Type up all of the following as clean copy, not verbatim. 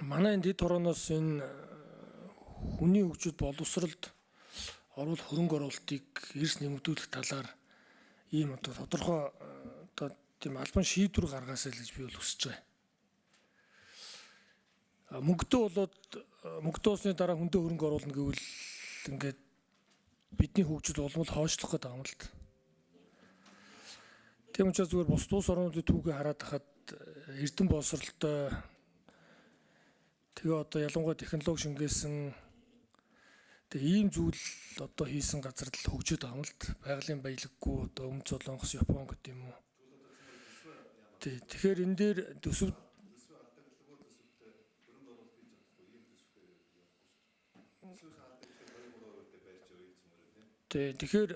Манай энэ дэд хорооноос энэ хүний хөгжил боловсролд оруулах хөрөнгө оруулалтыг эрс нэмэгдүүлэх талаар ийм одоо тодорхой одоо тийм албан шийдвэр гаргаасаа л гэж би бол хүсэж байгаа. Мөнгөтэй болоод мөнгөтэй болсны дараа хүндээ хөрөнгө оруулна гэвэл ингээд бидний хөгжил улмал хойшлох гэдэг юм л та. Тийм учраас зүгээр бус улс орнуудын түүхийг хараад хахад эрдэм боловсролтой тэгээ одоо ялангуяа технологи шингээсэн тэгээ ийм зүйл одоо хийсэн газар л хөгжөөд байгаа юм л та. Байгалийн баялаггүй одоо Өмнөд Солонгос, Япон гэдэг юм уу. Тэгэхээр энэ дээр төсөв тэгэхээр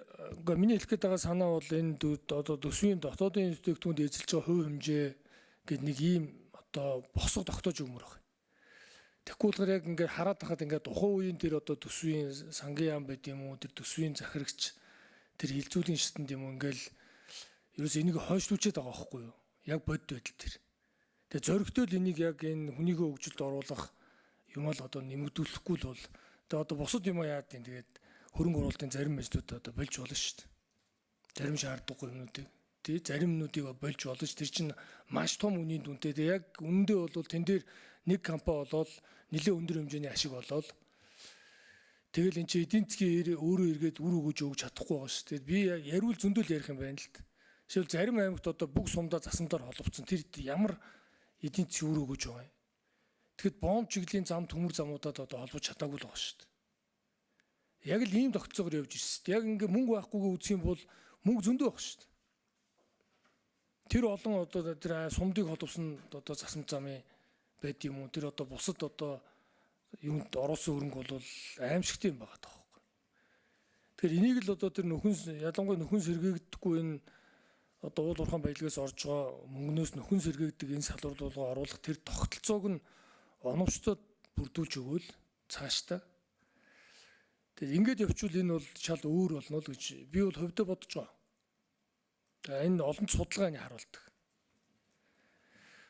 миний хэлэх гээд байгаа санаа бол энэ одоо төсвийн дотоодын бүтээгдэхүүнд эзэлж байгаа хувь хэмжээ гэдэг нэг ийм одоо босго тогтоож өгмөр байна. Тэгэхгүй болохоор яг ингээд хараад тахад ингээд тухайн үеийн тэр одоо төсвийн сангийн яам байд юм уу, тэр төсвийн захирагч, тэр хилцүүлийн шатнд юм уу ингээл ерөөс энийг хойшлуулчихэд байгаа байхгүй юу? Яг бодит байдал тэр. Тэгээ зөрөгтэй л энийг яг энэ хүнийхээ хөгжилд оруулах юм л одоо нэмэгдүүлэхгүй л бол тэгээ одоо бусад юм яад тийм тэгээд хөрөнгө оруулалтын зарим ажлууд одоо болж болно шүү дээ. Зарим шаардлагагүй юмнуудыг тий зарим юмнуудыг болж болно ш. Тэр чинь маш том үнийн дүнтэй. Тэгээ яг үнэндээ бол тэн дээр нэг компани болоод нэлээд өндөр хэмжээний ашиг болоод тэгэл эн чинь эдийн засгийн өөрөө эргээд үр өгөж өгч чадахгүй байгаа ш. Тэгээд би яриул зөндөл ярих юм байна л д. Жишээл зарим аймагт одоо бүх сумдаа засамдаар холбогдсон. Тэр ямар эдийн засгийн үр өгөж байгаа юм. Тэгэхэд бомб чиглэлийн зам төмөр замуудад одоо холбож чадаагүй л байгаа ш. Яг л ийм тогтцоогоор явж ирсэн. Яг ингээ мөнгө байхгүйгээ үзэх юм бол мөнгө зөндөө байх шүү дээ. Тэр олон одоо тэр сумдыг холбосон одоо засам замын байд юм уу? Тэр одоо бусад одоо юунд оруулсан хөрөнгө бол аимшигт юм байгаа таахгүй. Тэгэхээр энийг л одоо тэр ялангуяа нөхөн сэргээгдэхгүй энэ одоо уул уурхайн баялагаас орж байгаа мөнгнөөс нөхөн сэргээгдэг энэ салбарлуулга оруулах тэр тогтолцоог нь оновчтод бүрдүүлж өгөөл цаашдаа. Тэгээд ингэж явчвал энэ бол шал өөр болно л гэж би бол хувьдаа бодож байгаа. Тэгээд энэ олон судалгааны харуулдаг.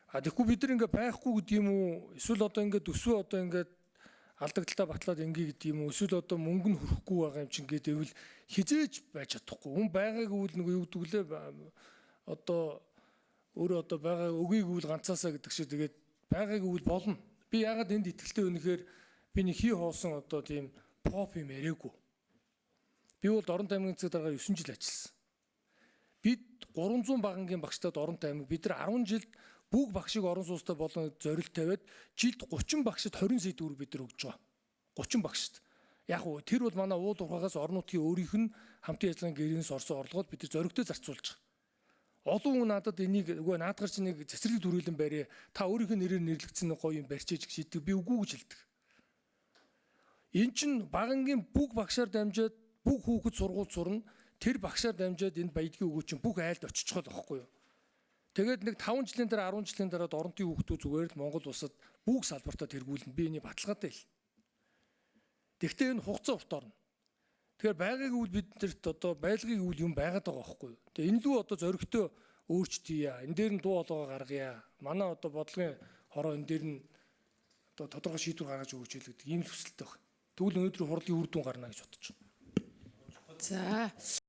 Тэгэхгүй бид нар ингээ байхгүй гэдэг юм уу? Эсвэл одоо ингээ төсвөө одоо ингээ алдагдaltaа батлаад ингээ гэдэг юм уу? Эсвэл одоо мөнгө нь хөрөхгүй байгаа юм чинь гэдэг ивэл хизээж байж чадахгүй. Хүн байгааг үйл нэг юу гэдэг лээ одоо өөрөө одоо байгаа өгийг үйл ганцаасаа гэдэг шиг тэгээд байгааг үйл болно. Би яагаад энд итгэлтэй өнөхөр би нэг хий хоосон одоо тийм поп юм яриаггүй. Би бол Дорнот аймгийн засаг дарга 9 жил ажилласан. Бид 300 багангийн багштад Дорнот аймаг бид нар 10 жилд бүх багшийг орон сууцтай болон зорилт тавиад жилд 30 багшид 20 сая төгрөг бид нар өгж байгаа. 30 багшид. Яг уу тэр бол манай уул уурхаагаас орон нутгийн өөрийнх нь хамтын ажиллагааны гэрээс орсон орлогод бид нар зоригтой зарцуулж байгаа. Олон хүн надад энийг үгүй наадгар чи нэг цэцэрлэг төрүүлэн барья. Та өөрийнх нь нэрээр нэрлэгдсэн гоё юм барьчээж шийдэг. Би үгүй гэж хэлдэг. Эн чин багангийн бүх багшаар дамжаад бүх хүүхэд сургууль сурна. Тэр багшаар дамжаад энэ баядгийн өгөө чин бүх айлд очичих л байхгүй юу. Тэгээд нэг 5 жилийн дараа 10 жилийн дараа Дорнотын хүүхдүүд зүгээр л Монгол улсад бүх салбартаа тэргүүлнэ. Би энийг баталгаатай хэл. Тэгвэл энэ хугацаа урт орно. Тэгэхээр байгааг үйл биднэрт одоо байлгыг үйл юм байгаад байгаа байхгүй юу. Тэгээ энэ лүү одоо зөрөгтэй өөрчлөлт хийя. Энэ дээр нь дуу хоолойгоо гаргая. Манай одоо бодлогын хороо энэ дээр нь одоо тодорхой шийдвэр гаргаж өгч хэл гэдэг ийм л хүсэлтэй байна. Тэгвэл өнөөдрийн хурлын үр дүн гарна гэж бодож байна. За